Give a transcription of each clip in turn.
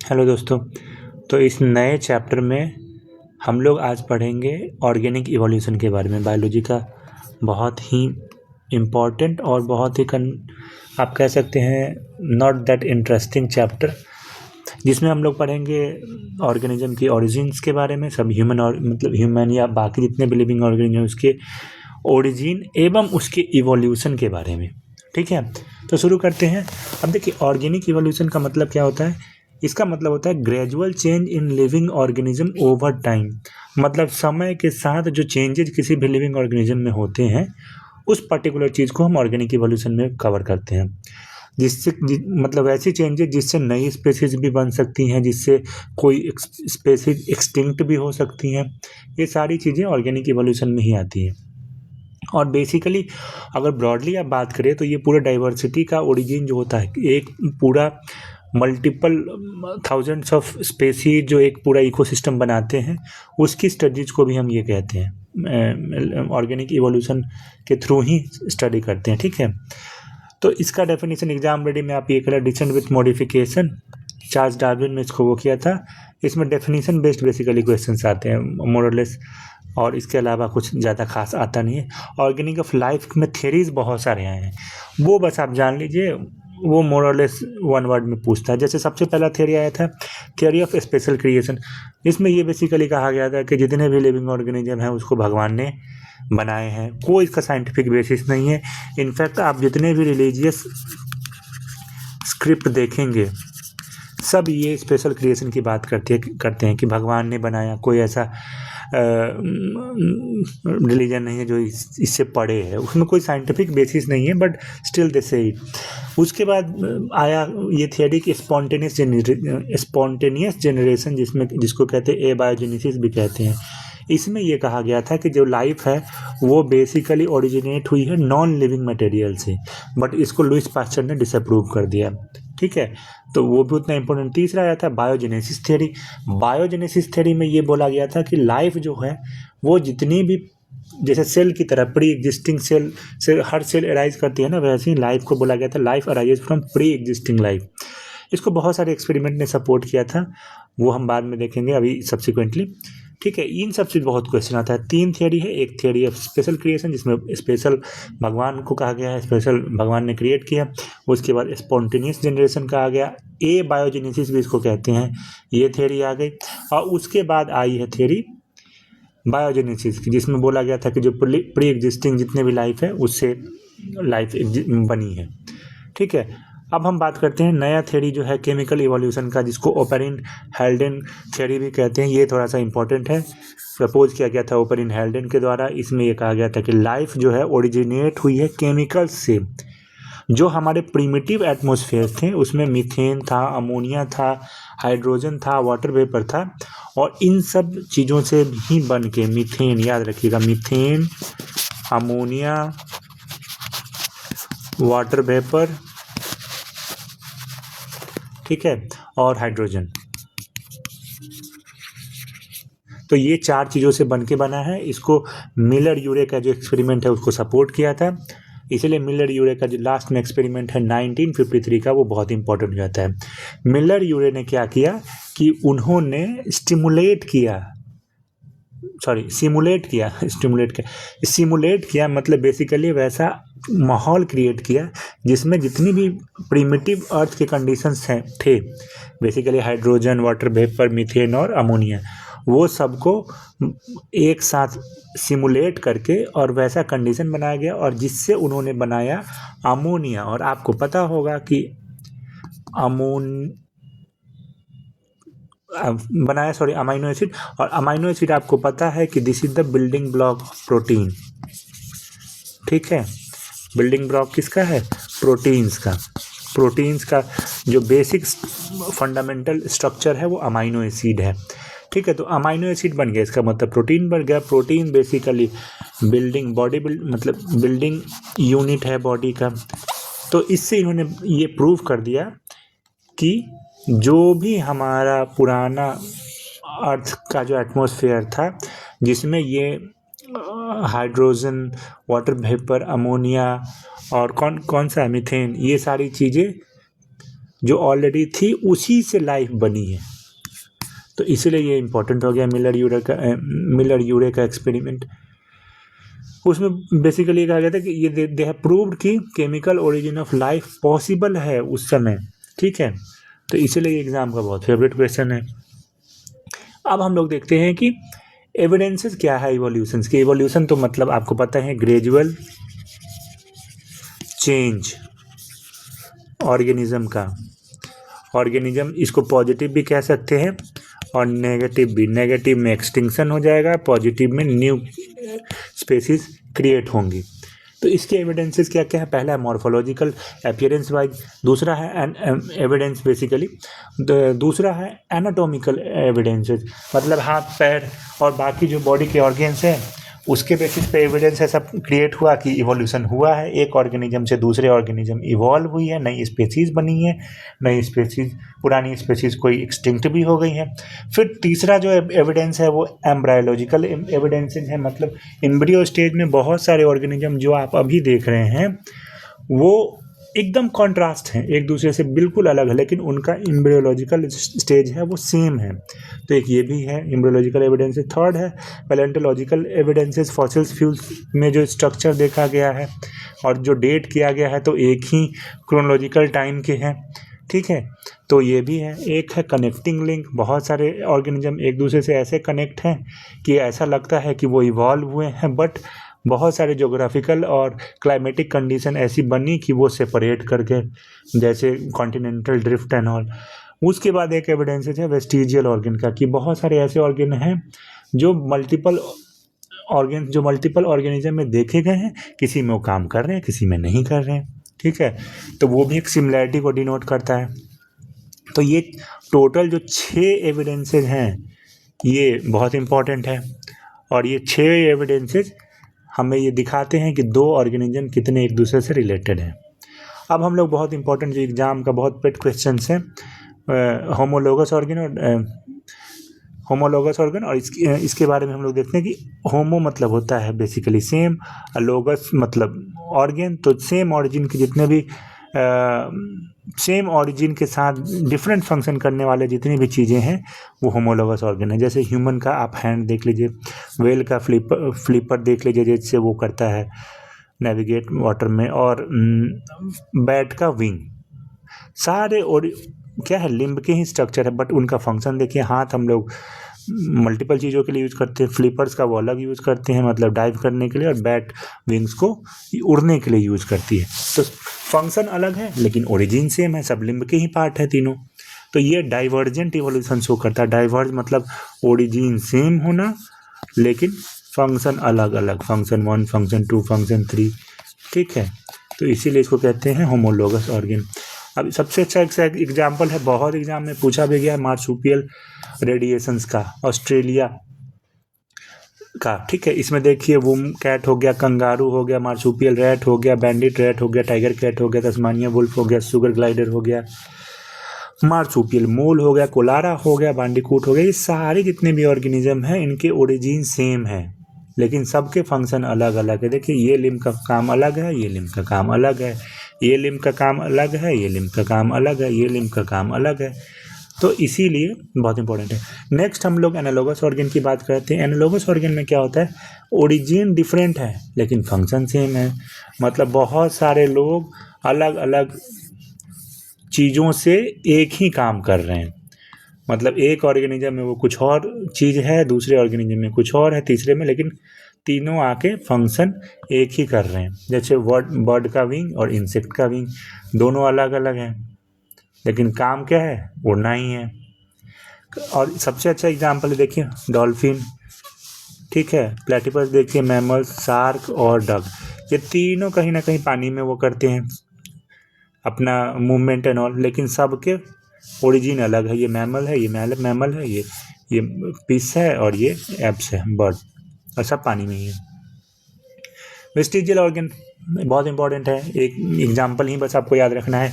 Hello दोस्तों। तो इस नए चैप्टर में हम लोग आज पढ़ेंगे ऑर्गेनिक इवोल्यूशन के बारे में। बायोलॉजी का बहुत ही इम्पोर्टेंट और बहुत ही आप कह सकते हैं नॉट दैट इंटरेस्टिंग चैप्टर, जिसमें हम लोग पढ़ेंगे ऑर्गेनिज्म की ओरिजिन्स के बारे में, सब ह्यूमन और मतलब ह्यूमन या बाकी जितने भी लिविंग ऑर्गेनिज्म उसके ओरिजिन एवं उसके इवोल्यूशन के बारे में। ठीक है, तो शुरू करते हैं। अब देखिए, ऑर्गेनिक इवोल्यूशन का मतलब क्या होता है। इसका मतलब होता है gradual change in living organism over time. मतलब समय के साथ जो चेंजेज किसी भी लिविंग ऑर्गेनिज्म में होते हैं, उस पर्टिकुलर चीज़ को हम ऑर्गेनिक इवोल्यूशन में कवर करते हैं। मतलब ऐसी चेंजेज जिससे नई स्पेसीज भी बन सकती हैं, जिससे कोई स्पेसीज एक्सटिंक्ट भी हो सकती हैं। ये सारी चीज़ें ऑर्गेनिक इवोल्यूशन में ही आती हैं। और बेसिकली अगर ब्रॉडली आप बात करें तो ये पूरा डाइवर्सिटी का ओरिजिन जो होता है, एक पूरा मल्टीपल थाउजेंड्स ऑफ स्पेसीज जो एक पूरा इकोसिस्टम बनाते हैं, उसकी स्टडीज को भी हम ये कहते हैं ऑर्गेनिक इवोल्यूशन के थ्रू ही स्टडी करते हैं। ठीक है, तो इसका डेफिनेशन एग्जाम रेडी में आप ये करें, descent with modification. Charles Darwin में इसको वो किया था। इसमें डेफिनेशन बेस्ड बेसिकली क्वेश्चंस आते हैं मोरलेस, और इसके अलावा कुछ ज़्यादा खास आता नहीं है। ऑर्गेनिक ऑफ लाइफ में थ्योरीज बहुत सारे आए हैं, वो बस आप जान लीजिए। वो मोरलेस वन वर्ड में पूछता है। जैसे सबसे पहला थ्योरी आया था, थ्योरी ऑफ स्पेशल क्रिएशन। इसमें ये बेसिकली कहा गया था कि जितने भी लिविंग ऑर्गेनिज्म हैं उसको भगवान ने बनाए हैं, कोई इसका साइंटिफिक बेसिस नहीं है। इनफैक्ट आप जितने भी रिलीजियस स्क्रिप्ट देखेंगे, सब ये स्पेशल क्रिएशन की बात करते हैं कि भगवान ने बनाया। कोई ऐसा रिलीजन नहीं है जो इससे पढ़े है, उसमें कोई साइंटिफिक बेसिस नहीं है, बट स्टिल दे से इट। उसके बाद आया ये थियरी कि स्पॉन्टेनियस जनरेशन, जिसको कहते हैं एबायोजेनेसिस भी कहते हैं। इसमें ये कहा गया था कि जो लाइफ है वो बेसिकली ओरिजिनेट हुई है नॉन लिविंग मटेरियल से, बट इसको लुईस पास्चर ने डिसअप्रूव कर दिया। ठीक है, तो वो भी उतना इम्पोर्टेंट। तीसरा आया था बायोजेनेसिस थ्योरी। बायोजेनेसिस थ्योरी में ये बोला गया था कि लाइफ जो है वो जितनी भी, जैसे सेल की तरह प्री एग्जिस्टिंग सेल से हर सेल अराइज करती है ना, वैसे ही लाइफ को बोला गया था life arises from pre existing life. इसको बहुत सारे एक्सपेरिमेंट ने सपोर्ट किया था, वो हम बाद में देखेंगे, अभी सब्सिक्वेंटली। ठीक है, इन सब से बहुत क्वेश्चन आता है। 3 थियरी है। एक थियरी ऑफ स्पेशल क्रिएशन, जिसमें स्पेशल भगवान को कहा गया है, स्पेशल भगवान ने क्रिएट किया। उसके बाद स्पॉन्टेनियस जनरेशन कहा गया, ए बायोजेनेसिस भी इसको कहते हैं, ये थियरी आ गई। और उसके बाद आई है थियरी बायोजेनेसिस की, जिसमें बोला गया था कि जो प्री एग्जिस्टिंग जितने भी लाइफ है उससे लाइफ बनी है। ठीक है, अब हम बात करते हैं नया थ्योरी जो है केमिकल इवोल्यूशन का, जिसको ओपेरिन हेल्डेन थ्योरी भी कहते हैं। ये थोड़ा सा इंपॉर्टेंट है, प्रपोज किया गया था ओपेरिन हेल्डेन के द्वारा। इसमें ये कहा गया था कि लाइफ जो है ओरिजिनेट हुई है केमिकल्स से। जो हमारे प्रिमिटिव एटमॉस्फेयर थे उसमें मीथेन था, अमोनिया था, हाइड्रोजन था, वाटर वेपर था, और इन सब चीज़ों से ही बन के मीथेन, याद रखिएगा, मीथेन, अमोनिया, वाटर वेपर, ठीक है, और हाइड्रोजन। तो ये 4 चीज़ों से बन के बना है। इसको मिलर यूरे का जो एक्सपेरिमेंट है उसको सपोर्ट किया था। इसीलिए मिलर यूरे का जो लास्ट में एक्सपेरिमेंट है 1953 का, वो बहुत इंपॉर्टेंट हो जाता है। मिलर यूरे ने क्या किया कि उन्होंने सिमुलेट किया, मतलब बेसिकली वैसा माहौल क्रिएट किया जिसमें जितनी भी प्रिमिटिव अर्थ के कंडीशंस थे, basically hydrogen, water vapour, methane और अमोनिया, वो सबको एक साथ सिमुलेट करके और वैसा कंडीशन बनाया गया, और जिससे उन्होंने बनाया अमोनिया। और आपको पता होगा कि अमाइनो एसिड, और अमाइनो एसिड आपको पता है कि this is the building block of protein. ठीक है, बिल्डिंग ब्लॉक किसका है? प्रोटीन्स का जो बेसिक फंडामेंटल स्ट्रक्चर है वो अमाइनो एसिड है। ठीक है, तो अमाइनो एसिड बन गया, इसका मतलब प्रोटीन बन गया। प्रोटीन बेसिकली बिल्डिंग यूनिट है बॉडी का। तो इससे इन्होंने ये प्रूव कर दिया कि जो भी हमारा पुराना अर्थ का जो एटमॉस्फेयर था, जिसमें ये हाइड्रोजन, वाटर वेपर, अमोनिया और कौन सा मीथेन, ये सारी चीज़ें जो ऑलरेडी थी उसी से लाइफ बनी है। तो इसीलिए ये इम्पोर्टेंट हो गया मिलर यूरे का एक्सपेरिमेंट। उसमें बेसिकली कहा गया था कि ये दे हैव प्रूव्ड कि chemical origin of life possible है उस समय, ठीक है। तो इसीलिए ये एग्जाम का बहुत फेवरेट क्वेश्चन है। अब हम लोग देखते हैं कि एविडेंसेस क्या है इवोल्यूशन के। इवोल्यूशन तो मतलब आपको पता है ग्रेजुअल चेंज ऑर्गेनिज्म का। ऑर्गेनिज्म इसको पॉजिटिव भी कह सकते हैं और नेगेटिव भी। नेगेटिव में एक्सटिंक्शन हो जाएगा, पॉजिटिव में न्यू स्पेसीज क्रिएट होंगी। तो इसके एविडेंसेस क्या क्या है? पहला है मॉर्फोलॉजिकल अपीयरेंस वाइज, दूसरा है एविडेंस बेसिकली, दूसरा है एनाटॉमिकल एविडेंसेस, मतलब हाथ पैर और बाकी जो बॉडी के ऑर्गेन्स हैं उसके बेसिस पे एविडेंस ऐसा क्रिएट हुआ कि इवोल्यूशन हुआ है, एक ऑर्गेनिज्म से दूसरे ऑर्गेनिज्म इवॉल्व हुई है, नई स्पेसीज बनी है, नई स्पेसीज, पुरानी स्पेसीज कोई एक्सटिंक्ट भी हो गई है। फिर तीसरा जो एविडेंस है वो एम्ब्रायोलॉजिकल एविडेंसेज है, मतलब एम्ब्रियो स्टेज में बहुत सारे ऑर्गेनिज्म जो आप अभी देख रहे हैं वो एकदम कॉन्ट्रास्ट हैं, एक दूसरे से बिल्कुल अलग है, लेकिन उनका एम्ब्रियोलॉजिकल स्टेज है वो सेम है। तो एक ये भी है एम्ब्रियोलॉजिकल एविडेंसेस। थर्ड है पैलेंटोलॉजिकल एविडेंसेस, फॉसिल्स फ्यूल्स में जो स्ट्रक्चर देखा गया है और जो डेट किया गया है तो एक ही क्रोनोलॉजिकल टाइम के हैं, ठीक है। तो ये भी है। एक है कनेक्टिंग लिंक, बहुत सारे ऑर्गेनिज्म एक दूसरे से ऐसे कनेक्ट हैं कि ऐसा लगता है कि वो इवॉल्व हुए हैं, बट बहुत सारे जोग्राफिकल और क्लाइमेटिक कंडीशन ऐसी बनी कि वो सेपरेट करके, जैसे कॉन्टिनेंटल ड्रिफ्ट एंड ऑल। उसके बाद एक एविडेंस है वेस्टिजियल ऑर्गन का, कि बहुत सारे ऐसे ऑर्गन हैं जो मल्टीपल ऑर्गेनिज्म में देखे गए हैं, किसी में वो काम कर रहे हैं, किसी में नहीं कर रहे हैं, ठीक है। तो वो भी एक सिमिलैरिटी को डिनोट करता है। तो ये टोटल जो 6 एविडेंसेज हैं ये बहुत इंपॉर्टेंट है, और ये 6 एविडेंसेज हमें ये दिखाते हैं कि 2 ऑर्गेनिज्म कितने एक दूसरे से रिलेटेड हैं। अब हम लोग बहुत इंपॉर्टेंट जो एग्जाम का बहुत पेट क्वेश्चन है होमोलोगस ऑर्गन और इसके बारे में हम लोग देखते हैं कि होमो मतलब होता है बेसिकली सेम, लोगस मतलब ऑर्गन। तो सेम ऑरिजिन के जितने भी सेम ऑरिजिन के साथ डिफरेंट फंक्शन करने वाले जितनी भी चीज़ें हैं वो होमोलोगस ऑर्गन है। जैसे ह्यूमन का आप हैंड देख लीजिए, वेल का फ्लिपर देख लीजिए जिससे वो करता है नेविगेट वाटर में, और बैट का विंग, सारे और क्या है लिम्ब के ही स्ट्रक्चर है, बट उनका फंक्शन देखिए। हाथ हम लोग मल्टीपल चीज़ों के लिए यूज़ करते हैं, फ्लिपर्स का वो अलग यूज़ करते हैं मतलब डाइव करने के लिए, और बैट विंग्स को उड़ने के लिए यूज़ करती है। तो फंक्शन अलग है लेकिन ओरिजिन सेम है, सब लिम्ब के ही पार्ट है तीनों। तो ये डाइवर्जेंट इवोल्यूशन शो करता है। डाइवर्ज मतलब ओरिजिन सेम होना लेकिन फंक्शन अलग अलग, फंक्शन 1, फंक्शन 2, फंक्शन 3, ठीक है। तो इसीलिए इसको कहते हैं होमोलोगस ऑर्गन। अब सबसे अच्छा एग्जाम्पल है, बहुत एग्जाम में पूछा भी गया, मार्सुपियल रेडिएशंस का, ऑस्ट्रेलिया का, ठीक है। इसमें देखिए वूम कैट हो गया, कंगारू हो गया, मार्सुपियल रैट हो गया, बैंडिट रैट हो गया, टाइगर कैट हो गया, तस्मानिया वुल्फ हो गया, शुगर ग्लाइडर हो गया, मार्सुपियल मोल हो गया, कोलारा हो गया, बांडीकूट हो गया। ये सारे जितने भी ऑर्गेनिज्म हैं इनके ओरिजिन सेम है लेकिन सबके फंक्शन अलग अलग है। देखिए ये लिम्ब का काम अलग है, ये लिम्ब का काम अलग है, ये लिम्ब का काम अलग है, ये लिम्ब का काम अलग है, ये लिम्ब का काम अलग है। तो इसीलिए बहुत इंपॉर्टेंट है। नेक्स्ट हम लोग एनालॉगस ऑर्गन की बात करते हैं। एनालॉगस ऑर्गन में क्या होता है, ओरिजिन डिफरेंट है लेकिन फंक्शन सेम है, मतलब बहुत सारे लोग अलग अलग चीज़ों से एक ही काम कर रहे हैं, मतलब एक ऑर्गेनिज्म में वो कुछ और चीज़ है, दूसरे ऑर्गेनिज्म में कुछ और है, तीसरे में, लेकिन तीनों आके फंक्शन एक ही कर रहे हैं। जैसे बर्ड का विंग और इंसेक्ट का विंग दोनों अलग अलग हैं लेकिन काम क्या है, उड़ना ही है। और सबसे अच्छा एग्जाम्पल देखिए डॉल्फिन, ठीक है, प्लेटिपस देखिए, मैमल्स, शार्क और डक, ये तीनों कहीं ना कहीं पानी में वो करते हैं अपना मूवमेंट एंड ऑल, लेकिन सबके ओरिजिन अलग है। ये मैमल है, ये मैमल है, ये फिश है और ये एप्स है, बर्ड, और सब पानी में ही है। वेस्टिजियल ऑर्गन बहुत इंपॉर्टेंट है, एक एग्जाम्पल ही बस आपको याद रखना है।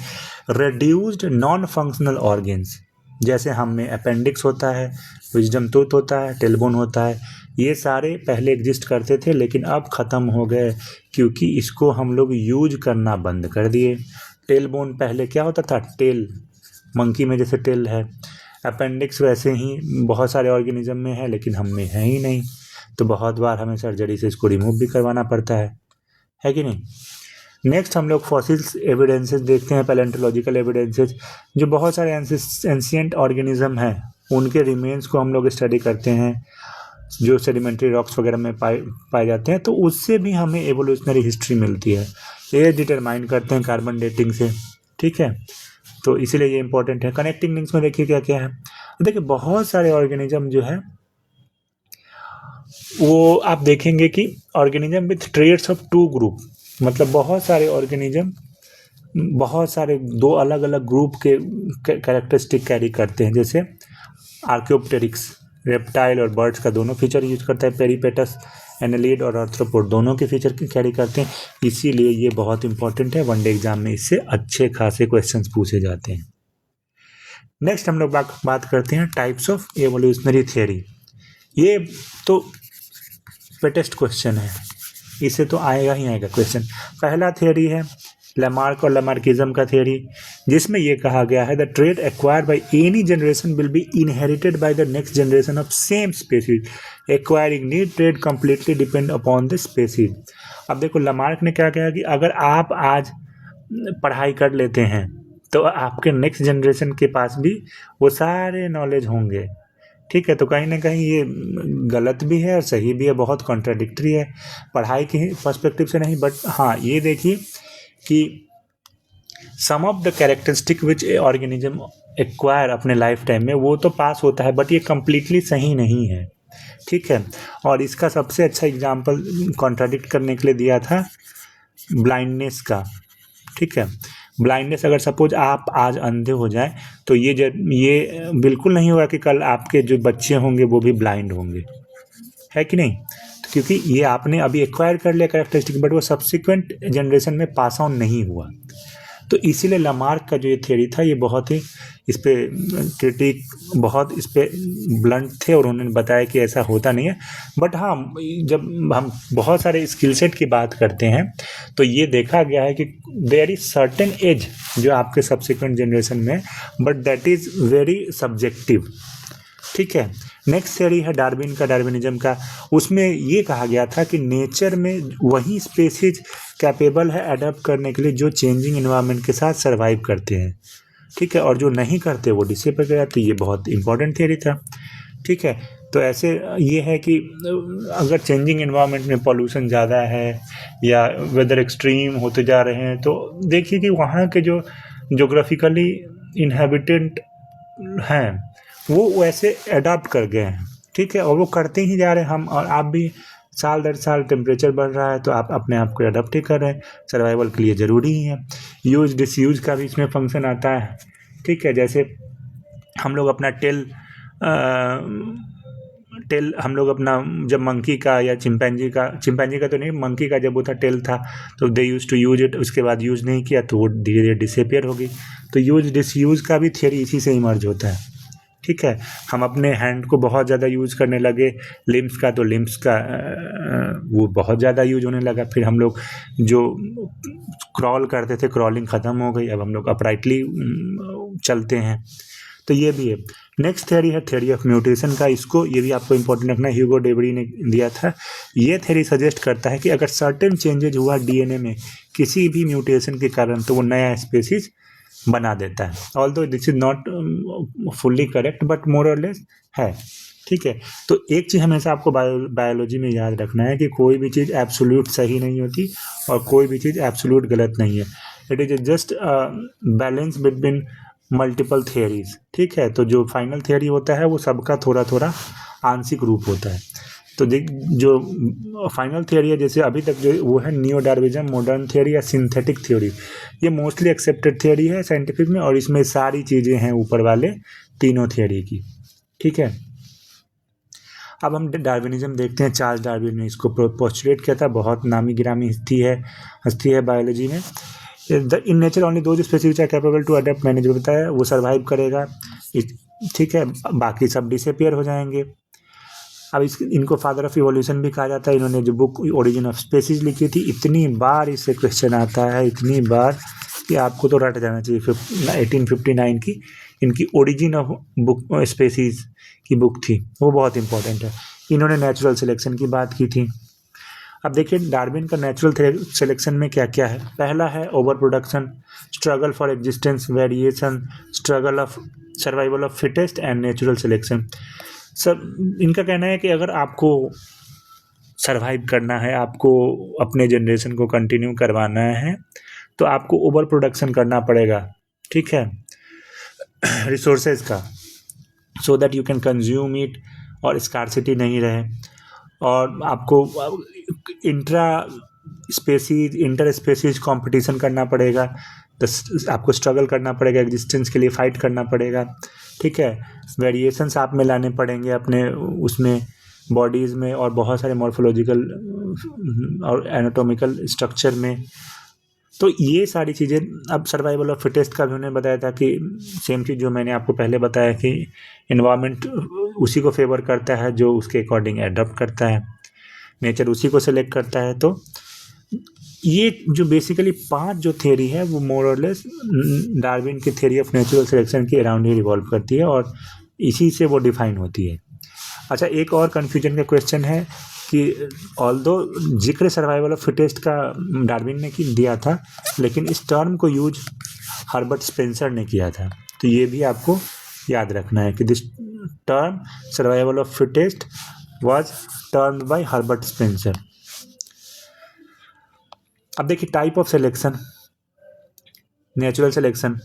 रेड्यूस्ड नॉन फंक्शनल ऑर्गन्स, जैसे हम में अपेंडिक्स होता है, विजडम टूथ होता है, टेलबोन होता है, ये सारे पहले एग्जिस्ट करते थे लेकिन अब ख़त्म हो गए क्योंकि इसको हम लोग यूज करना बंद कर दिए। टेलबोन पहले क्या होता था, टेल मंकी में जैसे टेल है, अपेंडिक्स वैसे ही बहुत सारे ऑर्गेनिज्म में है लेकिन हम में है ही नहीं, तो बहुत बार हमें सर्जरी से इसको रिमूव भी करवाना पड़ता है कि नहीं। नेक्स्ट हम लोग फॉसिल्स एविडेंसेस देखते हैं, पैलेंटोलॉजिकल एविडेंसेस, जो बहुत सारे एंशिएंट ऑर्गेनिज्म हैं उनके रिमेन्स को हम लोग स्टडी करते हैं, जो सेडिमेंट्री रॉक्स वगैरह में पाए जाते हैं, तो उससे भी हमें एवोल्यूशनरी हिस्ट्री मिलती है। एज डिटरमाइन करते हैं कार्बन डेटिंग से, ठीक है, तो इसीलिए ये इंपॉर्टेंट है। कनेक्टिंग लिंक्स में देखिए क्या क्या है। देखिए बहुत सारे ऑर्गेनिज्म जो है वो आप देखेंगे कि organism with traits of two group, मतलब बहुत सारे ऑर्गेनिज्म बहुत सारे दो अलग अलग ग्रुप के कैरेक्टरिस्टिक कैरी करते हैं। जैसे आर्कियोप्टेरिक्स रेप्टाइल और बर्ड्स का दोनों फीचर यूज करता है, पेरीपेटस एनालिड और आर्थ्रोपोड दोनों के फीचर कैरी करते हैं, इसीलिए ये बहुत इंपॉर्टेंट है। वनडे एग्जाम में इससे अच्छे खासे क्वेश्चंस पूछे जाते हैं। नेक्स्ट हम लोग बात करते हैं टाइप्स ऑफ एवोल्यूशनरी थियरी। ये तो पेटेस्ट क्वेश्चन है, इसे तो आएगा ही आएगा क्वेश्चन। पहला थियरी है लैमार्क और लैमार्किज्म का थियरी, जिसमें यह कहा गया है the trait acquired by any generation will be inherited by the next generation of same species, acquiring new trait completely depend upon the species. अब देखो लैमार्क ने क्या कहा कि अगर आप आज पढ़ाई कर लेते हैं तो आपके नेक्स्ट जनरेशन के पास भी वो सारे नॉलेज होंगे, ठीक है। तो कहीं ना कहीं ये गलत भी है और सही भी है, बहुत कॉन्ट्राडिक्टरी है पढ़ाई के पर्सपेक्टिव से नहीं, बट हाँ ये देखिए कि some of the characteristic which a organism acquire अपने लाइफ टाइम में वो तो पास होता है, बट ये कम्प्लीटली सही नहीं है, ठीक है। और इसका सबसे अच्छा एग्जाम्पल कॉन्ट्राडिक्ट करने के लिए दिया था ब्लाइंडनेस का, ठीक है। ब्लाइंडनेस अगर सपोज आप आज अंधे हो जाए तो ये बिल्कुल नहीं होगा कि कल आपके जो बच्चे होंगे वो भी ब्लाइंड होंगे, है कि नहीं। तो क्योंकि ये आपने अभी एक्वायर कर लिया कैरेक्टरिस्टिक, बट वो सब्सिक्वेंट जनरेशन में पास ऑन नहीं हुआ। तो इसीलिए लैमार्क का जो ये थियरी था ये बहुत ही इस पर क्रिटिक बहुत इस पर ब्लंट थे और उन्होंने बताया कि ऐसा होता नहीं है। बट हाँ जब हम बहुत सारे स्किल सेट की बात करते हैं तो ये देखा गया है कि देयर इज सर्टेन एज जो आपके सब्सिक्वेंट जनरेशन में, but that is very subjective, ठीक है। नेक्स्ट थियरी है डार्विन का, डार्विनिज्म का। उसमें ये कहा गया था कि नेचर में वही स्पेसीज कैपेबल है अडेप्ट करने के लिए जो चेंजिंग एनवायरनमेंट के साथ सर्वाइव करते हैं, ठीक है, और जो नहीं करते वो डिसअपियर कर जाते। ये बहुत इंपॉर्टेंट थियरी था, ठीक है। तो ऐसे ये है कि अगर चेंजिंग एनवायरनमेंट में पॉल्यूशन ज़्यादा है या वेदर एक्सट्रीम होते जा रहे हैं तो देखिए कि वहाँ के जो जोग्राफिकली इनहेबिटेंट हैं वो वैसे अडॉप्ट कर गए हैं, ठीक है, और वो करते ही जा रहे हैं। हम और आप भी साल दर साल टेम्परेचर बढ़ रहा है तो आप अपने आप को अडॉप्ट ही कर रहे हैं, सर्वाइवल के लिए ज़रूरी ही है। यूज डिसयूज का भी इसमें फंक्शन आता है, ठीक है। जैसे हम लोग अपना टेल हम लोग अपना जब मंकी का या चिंपैंजी का तो नहीं, मंकी का जब वो था टेल था तो दे यूज टू यूज इट, उसके बाद यूज़ नहीं किया तो वो धीरे धीरे डिसअपियर होगी। तो यूज डिसयूज का भी थियरी इसी से इमर्ज होता है, ठीक है। हम अपने हैंड को बहुत ज़्यादा यूज़ करने लगे, लिम्स का तो लिम्स का वो बहुत ज़्यादा यूज होने लगा। फिर हम लोग जो क्रॉल करते थे क्रॉलिंग ख़त्म हो गई, अब हम लोग अपराइटली चलते हैं, तो ये भी है। नेक्स्ट थियरी है थियरी ऑफ म्यूटेशन का। इसको ये भी आपको इंपॉर्टेंट रखना है, ह्यूगो डेवरी ने दिया था। ये थियरी सजेस्ट करता है कि अगर सर्टेन चेंजेज हुआ डीएनए में किसी भी म्यूटेशन के कारण तो वो नया स्पेसीज बना देता है। Although this is not fully correct but more और लेस है, ठीक है। तो एक चीज़ हमेशा आपको बायोलॉजी में याद रखना है कि कोई भी चीज़ एब्सोल्यूट सही नहीं होती और कोई भी चीज़ एब्सोल्यूट गलत नहीं है। It is just balance between multiple theories, ठीक है। तो जो फाइनल थियरी होता है वो सबका थोड़ा थोड़ा आंशिक रूप होता है। तो जो फाइनल थियरी है जैसे अभी तक जो वो है नियो डार्विनिज्म, मॉडर्न थियरी या सिंथेटिक थ्योरी, ये मोस्टली एक्सेप्टेड थियरी है साइंटिफिक में और इसमें सारी चीज़ें हैं ऊपर वाले तीनों थियरी की, ठीक है। अब हम डार्विनिज्म देखते हैं। चार्ल्स डार्विन ने इसको पोस्टुलेट किया था, बहुत नामी गिरामी हस्ती है बायोलॉजी में। इन नेचर ओनली दो species are capable to adapt, मैंने जो बताया वो सर्वाइव करेगा, ठीक है, बाकी सब डिसअपियर हो जाएंगे। अब इनको फादर ऑफ इवोल्यूशन भी कहा जाता है। इन्होंने जो बुक ओरिजिन ऑफ स्पेसीज लिखी थी, इतनी बार इससे क्वेश्चन आता है, इतनी बार ये आपको तो रट जाना चाहिए। 1859 की इनकी ओरिजिन ऑफ बुक स्पेसीज की बुक थी, वो बहुत इंपॉर्टेंट है। इन्होंने नेचुरल सिलेक्शन की बात की थी। अब देखिए डार्विन का नेचुरल सिलेक्शन में क्या क्या है। पहला है over production, struggle for existence, variation, struggle of survival of fittest and natural selection. सब इनका कहना है कि अगर आपको सरवाइव करना है, आपको अपने जनरेशन को कंटिन्यू करवाना है, तो आपको ओवर प्रोडक्शन करना पड़ेगा, ठीक है, रिसोर्सेज का, so that you can consume it और स्कार्सिटी नहीं रहे। और आपको इंटर स्पेसीज कंपटीशन करना पड़ेगा, आपको स्ट्रगल करना पड़ेगा, एग्जिस्टेंस के लिए फाइट करना पड़ेगा, ठीक है। वेरिएशंस आप में लाने पड़ेंगे अपने उसमें बॉडीज़ में, और बहुत सारे मॉर्फोलॉजिकल और एनाटॉमिकल स्ट्रक्चर में। तो ये सारी चीज़ें, अब सर्वाइवल ऑफ फिटेस्ट का भी उन्होंने बताया था कि सेम चीज़ जो मैंने आपको पहले बताया कि इन्वायरमेंट उसी को फेवर करता है जो उसके अकॉर्डिंग एडप्ट करता है, नेचर उसी को सेलेक्ट करता है। तो ये जो बेसिकली 5 जो थ्योरी है वो मोर और लेस डार्विन की थ्योरी ऑफ नेचुरल सिलेक्शन के अराउंड ही रिवॉल्व करती है और इसी से वो डिफाइन होती है। अच्छा, एक और कन्फ्यूजन का क्वेश्चन है कि ऑल्दो जिक्र सर्वाइवल ऑफ फिटेस्ट का डार्विन ने दिया था, लेकिन इस टर्म को यूज हर्बर्ट स्पेंसर ने किया था। तो ये भी आपको याद रखना है कि this term survival of fittest was termed by Herbert Spencer. अब देखिए type of selection, natural selection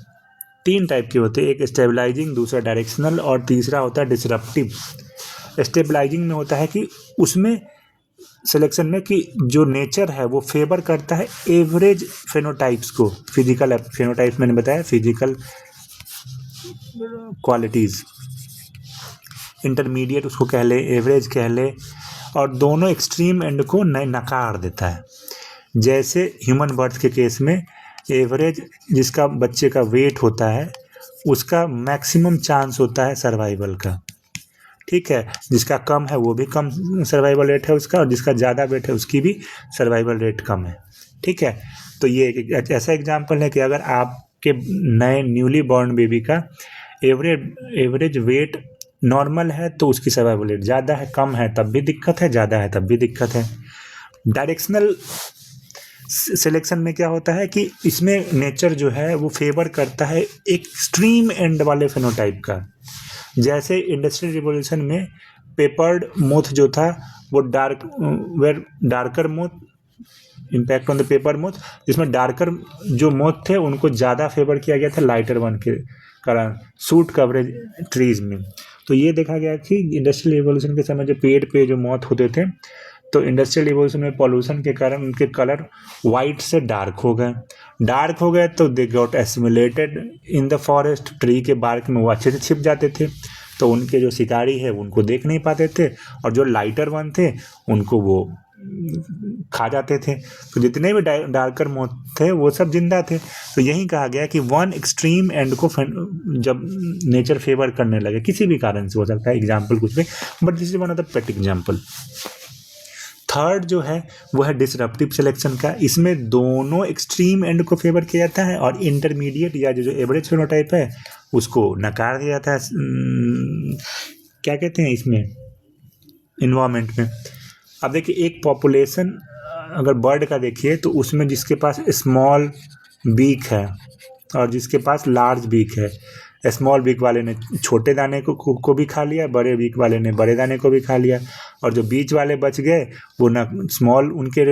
3 type के होते हैं, एक स्टेबलाइजिंग, दूसरा डायरेक्शनल और तीसरा होता है डिसरप्टिव। स्टेबलाइजिंग में होता है कि उसमें सिलेक्शन में कि जो नेचर है वो फेवर करता है एवरेज फेनोटाइप्स को, फिजिकल फेनोटाइप्स मैंने बताया, फिजिकल क्वालिटीज़, इंटरमीडिएट उसको कह ले, एवरेज कह ले, और दोनों एक्सट्रीम एंड को नकार देता है। जैसे ह्यूमन बर्थ के केस में एवरेज जिसका बच्चे का वेट होता है उसका मैक्सिमम चांस होता है सर्वाइवल का, ठीक है, जिसका कम है वो भी कम सर्वाइवल रेट है उसका, और जिसका ज़्यादा वेट है उसकी भी सर्वाइवल रेट कम है, ठीक है। तो ये एक ऐसा एग्जांपल है कि अगर आपके नए न्यूली बॉर्न बेबी का एवरेज वेट नॉर्मल है तो उसकी सर्वाइवल रेट ज़्यादा है, कम है तब भी दिक्कत है, ज़्यादा है तब भी दिक्कत है। डायरेक्शनल सिलेक्शन में क्या होता है कि इसमें नेचर जो है वो फेवर करता है एक्सट्रीम एंड वाले फेनोटाइप का। जैसे इंडस्ट्रियल रिवॉल्यूशन में पेपर्ड मोथ जो था वो darker moth, impact on the paper moth, जिसमें डार्कर जो मोथ थे उनको ज़्यादा फेवर किया गया था लाइटर वन के कारण सूट कवरेज ट्रीज में। तो ये देखा गया कि इंडस्ट्रियल रिवॉल्यूशन के समय जो पेड़ पे जो मोथ होते थे, तो इंडस्ट्रियल रिवॉल्यूशन में पॉल्यूशन के कारण उनके कलर वाइट से डार्क हो गए तो they got assimilated in the forest, tree के बार्क में वो अच्छे से छिप जाते थे, तो उनके जो शिकारी है उनको देख नहीं पाते थे, और जो लाइटर वन थे उनको वो खा जाते थे। तो जितने भी डार्कर मोथ थे वो सब जिंदा थे। तो यही कहा गया कि वन एक्सट्रीम एंड को जब नेचर फेवर करने लगे, किसी भी कारण से हो सकता है, एग्जाम्पल कुछ भी, but this is one of the pet example. Third जो है वो है डिसरप्टिव सिलेक्शन का। इसमें दोनों एक्सट्रीम एंड को फेवर किया जाता है और इंटरमीडिएट या जो एवरेज फेनोटाइप है उसको नकार दिया जाता है, क्या कहते हैं इसमें, इन्वायरमेंट में। अब देखिए एक पॉपुलेशन अगर बर्ड का देखिए तो उसमें जिसके पास स्मॉल बीक है और जिसके पास लार्ज बीक है, स्मॉल बीक वाले ने छोटे दाने को भी खा लिया, बड़े बीक वाले ने बड़े दाने को भी खा लिया, और जो बीच वाले बच गए वो ना स्मॉल उनके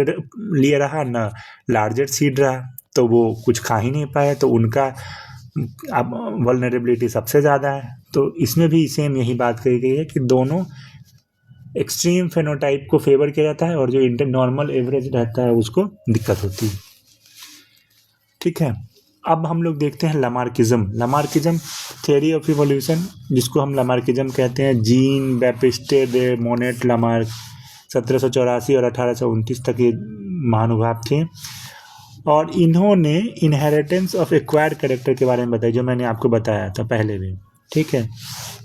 लिए रहा ना लार्जर सीड रहा, तो वो कुछ खा ही नहीं पाए, तो उनका अब वल्नरेबिलिटी सबसे ज़्यादा है। तो इसमें भी सेम यही बात कही गई है कि दोनों एक्सट्रीम फेनोटाइप को फेवर किया जाता है और जो इंटर नॉर्मल एवरेज रहता है उसको दिक्कत होती है, ठीक है। अब हम लोग देखते हैं लमार्किज्म थ्योरी ऑफ इवोल्यूशन, जिसको हम लमार्किज्म कहते हैं। जीन बैप्टिस्टे दे मोनेट लमार्क 1784 और 1829 तक ये महानुभाव थे, और इन्होंने इनहेरिटेंस ऑफ एक्वायर्ड कैरेक्टर के बारे में बताया, जो मैंने आपको बताया था पहले भी, ठीक है।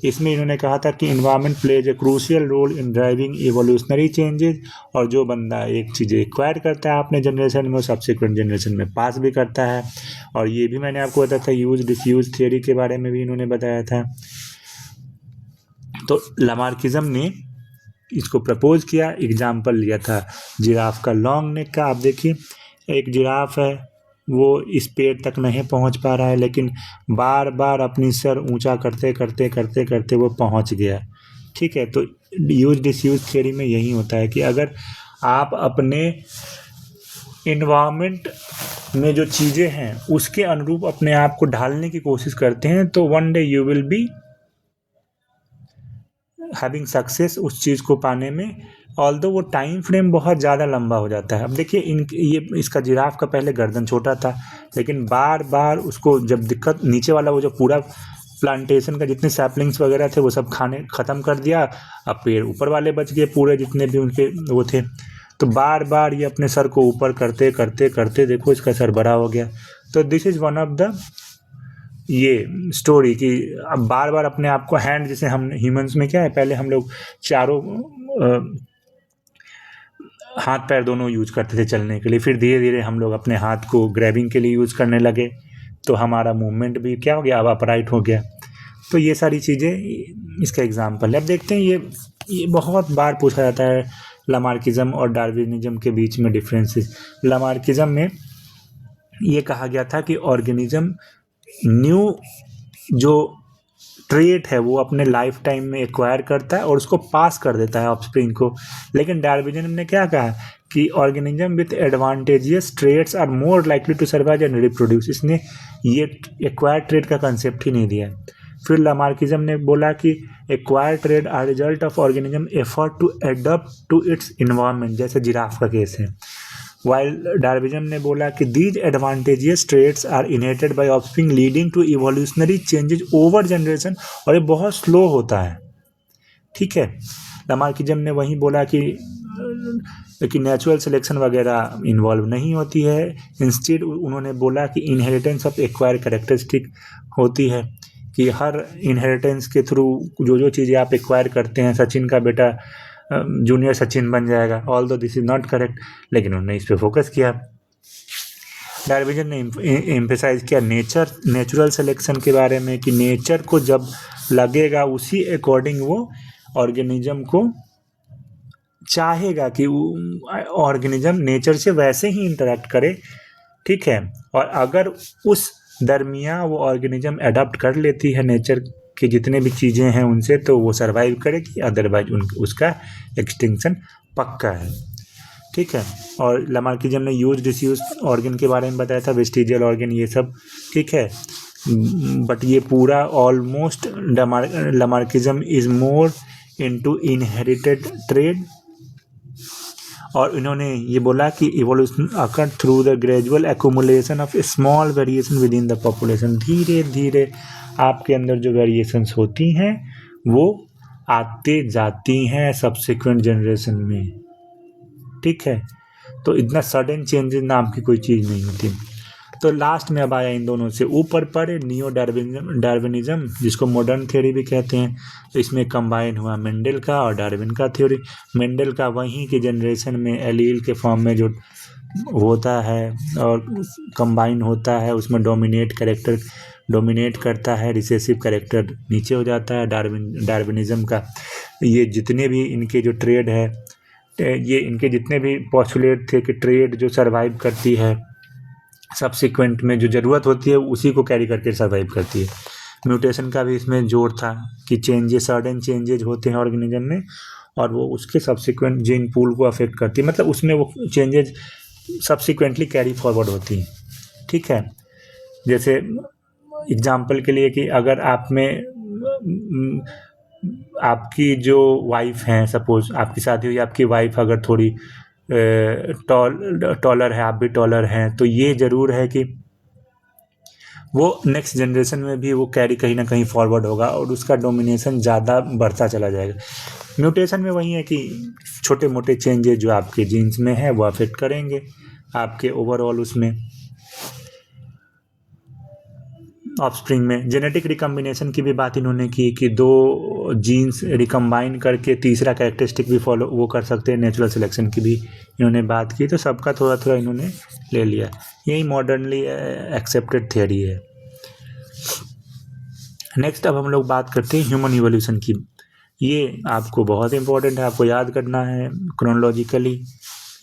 इसमें इन्होंने कहा था कि environment plays a crucial role in driving evolutionary changes, और जो बंदा एक चीज़ एक्वायर करता है अपने जनरेशन में, वो सब्सिक्वेंट जनरेशन में पास भी करता है। और ये भी मैंने आपको बताया था, यूज डिसयूज थियोरी के बारे में भी इन्होंने बताया था। तो लामार्किज्म ने इसको प्रपोज किया, एग्जाम्पल लिया था जिराफ का, लॉन्ग नेक का। आप देखिए एक जिराफ है, वो इस पेड़ तक नहीं पहुंच पा रहा है, लेकिन बार बार अपनी सर ऊंचा करते करते करते करते वो पहुंच गया। ठीक है, तो यूज डिसयूज थियोरी में यही होता है कि अगर आप अपने इन्वायरमेंट में जो चीज़ें हैं उसके अनुरूप अपने आप को ढालने की कोशिश करते हैं, तो one day you will be having success उस चीज़ को पाने में, ऑल्दो वो टाइम फ्रेम बहुत ज़्यादा लंबा हो जाता है। अब देखिए ये इसका जिराफ का पहले गर्दन छोटा था, लेकिन बार बार उसको जब दिक्कत, नीचे वाला वो जो पूरा प्लांटेशन का जितने सैपलिंग्स वगैरह थे वो सब खाने ख़त्म कर दिया, अब पेड़ ऊपर वाले बच गए पूरे जितने भी उनके वो थे। तो बार बार ये अपने सर को ऊपर करते करते करते देखो इसका सर बड़ा हो गया। तो this is one of the ये स्टोरी कि अब बार बार अपने आप को हैंड, जैसे हम ह्यूमंस में क्या है, पहले हम लोग चारों हाथ पैर दोनों यूज करते थे चलने के लिए, फिर धीरे धीरे हम लोग अपने हाथ को ग्रैबिंग के लिए यूज़ करने लगे, तो हमारा मूवमेंट भी क्या हो गया, अब अपराइट हो गया। तो ये सारी चीज़ें इसका एग्जाम्पल है। अब देखते हैं ये बहुत बार पूछा जाता है लामार्किज्म और डार्विनिज्म के बीच में डिफरेंसेस। लामार्किज्म में ये कहा गया था कि ऑर्गेनिज्म न्यू जो ट्रेट है वो अपने लाइफ टाइम में एक्वायर करता है और उसको पास कर देता है ऑफस्प्रिंग को। लेकिन डार्विनिज्म ने क्या कहा कि organism with advantageous traits are more likely to survive and reproduce. इसने ये एक्वायर ट्रेट का कंसेप्ट ही नहीं दिया। फिर लामार्किज्म ने बोला कि acquire trait are result of organism effort to adapt to its environment, जैसे जिराफ का केस है। वाइल डार्विनिज्म ने बोला कि these advantageous traits are inherited by offspring leading to evolutionary changes over generation, और ये बहुत स्लो होता है। ठीक है, लामार्किज्म ने वहीं बोला कि नेचुरल सिलेक्शन वगैरह इन्वॉल्व नहीं होती है। इंस्टेड उन्होंने बोला कि इनहेरिटेंस ऑफ एक्वायर कैरेक्टरिस्टिक होती है, कि हर इनहेरिटेंस के थ्रू जो जो चीज़ें आप एक्वायर करते हैं, सचिन का बेटा जूनियर सचिन बन जाएगा, although this is not correct, लेकिन उन्होंने इस पर फोकस किया। डार्विनिज्म ने एम्फेसाइज किया नेचुरल सिलेक्शन के बारे में, कि नेचर को जब लगेगा उसी अकॉर्डिंग वो ऑर्गेनिज्म को चाहेगा कि ऑर्गेनिज्म नेचर से वैसे ही इंटरेक्ट करे। ठीक है, और अगर उस दरमियान वो ऑर्गेनिज्म अडॉप्ट कर लेती है नेचर कि जितने भी चीज़ें हैं उनसे, तो वो सरवाइव करेगी, अदरवाइज उसका एक्सटिंक्शन पक्का है। ठीक है, और लामार्किज्म ने यूज डिसयूज ऑर्गन के बारे में बताया था, वेस्टिजियल ऑर्गन ये सब। ठीक है, बट ये पूरा almost Lamarckism is more into inherited trade. और इन्होंने ये बोला कि evolution occur through the gradual accumulation of small variation with in the population. धीरे धीरे आपके अंदर जो वेरिएशंस होती हैं वो आते जाती हैं सब्सिक्वेंट जनरेशन में। ठीक है, तो इतना सडन चेंजेस नाम की कोई चीज़ नहीं होती। तो लास्ट में अब आया इन दोनों से ऊपर पड़े नियो डार्विनिज्म, जिसको मॉडर्न थ्योरी भी कहते हैं। तो इसमें कंबाइन हुआ मेंडल का और डार्विन का थ्योरी। मेंडल का वहीं के जनरेशन में एलील के फॉर्म में जो होता है और कंबाइन होता है, उसमें डोमिनेट करता है, रिसेसिव कैरेक्टर नीचे हो जाता है। डार्विनिज्म का ये जितने भी इनके जो ट्रेड है, ये इनके जितने भी पोस्टुलेट थे कि ट्रेड जो सर्वाइव करती है सब्सिक्वेंट में जो ज़रूरत होती है उसी को कैरी करके सर्वाइव करती है। म्यूटेशन का भी इसमें जोर था कि चेंजेस, सडन चेंजेस होते हैं ऑर्गेनिज्म में और वो उसके सब्सिक्वेंट जीन पूल को अफेक्ट करती है, मतलब उसमें वो चेंजेस सब्सिक्वेंटली कैरी फॉरवर्ड होती हैं। ठीक है, जैसे एग्जाम्पल के लिए कि अगर आप में आपकी जो वाइफ हैं, सपोज आपकी शादी हुई, आपकी वाइफ अगर थोड़ी टॉलर है, आप भी टॉलर हैं, तो ये ज़रूर है कि वो नेक्स्ट जनरेशन में भी वो कैरी कहीं ना कहीं फॉरवर्ड होगा और उसका डोमिनेशन ज़्यादा बढ़ता चला जाएगा। म्यूटेशन में वही है कि छोटे मोटे चेंजेस जो आपके जीन्स में है वो अफेक्ट करेंगे आपके ओवरऑल उसमें। ऑफस्प्रिंग में। जेनेटिक रिकम्बिनेशन की भी बात इन्होंने की कि दो जीन्स रिकम्बाइन करके तीसरा कैरेक्टरिस्टिक भी फॉलो वो कर सकते हैं। नेचुरल सिलेक्शन की भी इन्होंने बात की, तो सबका थोड़ा थोड़ा इन्होंने ले लिया। यही मॉडर्नली एक्सेप्टेड थियरी है। नेक्स्ट अब हम लोग बात करते हैं ह्यूमन इवोल्यूशन की। ये आपको बहुत इंपॉर्टेंट है, आपको याद करना है क्रोनोलॉजिकली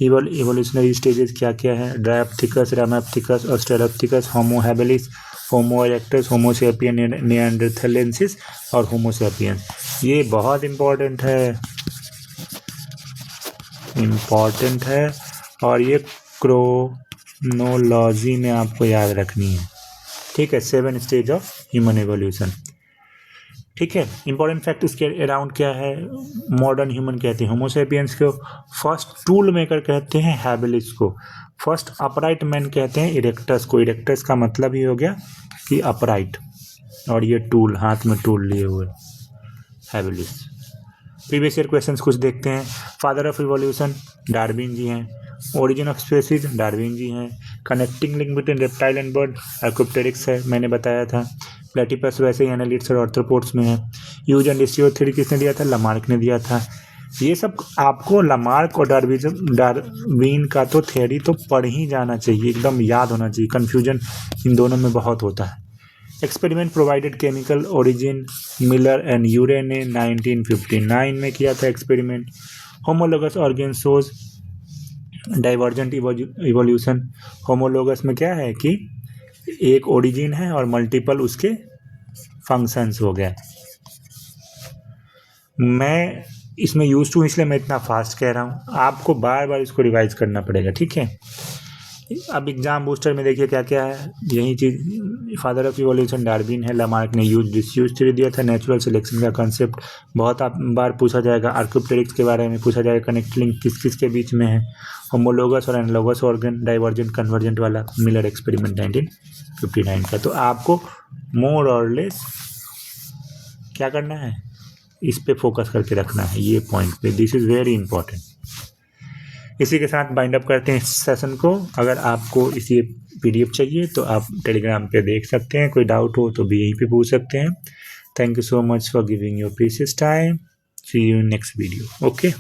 इवोल्यूशनरी स्टेजेस क्या क्या है। ड्रायोप्थिकस, रामाप्थिकस, ऑस्ट्रेलोप्थिकस, होमो हैबिलिस, होमो इरेक्टस, होमो सेपियन, निएंडरथैलेंसिस और होमो सेपियंस। ये बहुत इंपॉर्टेंट है और ये क्रोनोलॉजी में आपको याद रखनी है, ठीक है। 7 स्टेज ऑफ ह्यूमन एवोल्यूशन, ठीक है। इंपॉर्टेंट फैक्ट इसके अराउंड क्या है। मॉडर्न ह्यूमन कहते हैं होमो सेपियंस को, फर्स्ट टूल मेकर कहते हैं हैबिलिस को, फर्स्ट अपराइट मैन कहते हैं इरेक्टस को। इरेक्टस का मतलब ही हो गया कि अपराइट, और ये टूल, हाथ में टूल लिए हुए, हैबिलिस। प्रीवियस ईयर क्वेश्चंस कुछ देखते हैं। Father of evolution Darwin ji हैं। Origin of species Darwin ji हैं। Connecting link between reptile and bird archaeopteryx है, मैंने बताया था। प्लेटिपस वैसे ही एनालिट्स और आर्थ्रोपोड्स में है। यूज एंड डिस्ट्रीब्यूट थ्योरी किसने दिया था? लामार्क ने दिया था। ये सब आपको लामार्क और डार्विन का तो थ्योरी तो पढ़ ही जाना चाहिए, एकदम याद होना चाहिए, कन्फ्यूजन इन दोनों में बहुत होता है। Experiment provided chemical origin, Miller and Urey ने 1959 में किया था experiment. Homologous organ shows divergent evolution. Homologous में क्या है कि एक ओरिजिन है और मल्टीपल उसके फंक्शंस हो गए। मैं इसमें यूज टू इसलिए मैं इतना फास्ट कह रहा हूँ, आपको बार बार इसको रिवाइज करना पड़ेगा, ठीक है। अब एग्जाम बूस्टर में देखिए क्या क्या है, यही चीज़। फादर ऑफ इवोल्यूशन डार्विन है। लामार्क ने यूज डिसयूज थ्योरी दिया था। नेचुरल सिलेक्शन का कंसेप्ट बहुत बार पूछा जाएगा। आर्कोप्टेरिक्स के बारे में पूछा जाएगा, कनेक्ट लिंक किस किस के बीच में है। होमोलोगस और एनालोगस ऑर्गन, डाइवर्जेंट कन्वर्जेंट वाला, मिलर एक्सपेरिमेंट 1959 का। तो आपको मोर और लेस क्या करना है, इस पे फोकस करके रखना है, ये पॉइंट पे। This is very important. इसी के साथ बाइंड अप करते हैं इस सेशन को। अगर आपको इसी PDF चाहिए तो आप टेलीग्राम पे देख सकते हैं, कोई डाउट हो तो भी यहीं पे पूछ सकते हैं। Thank you so much for giving your precious time. See you in next video. Okay.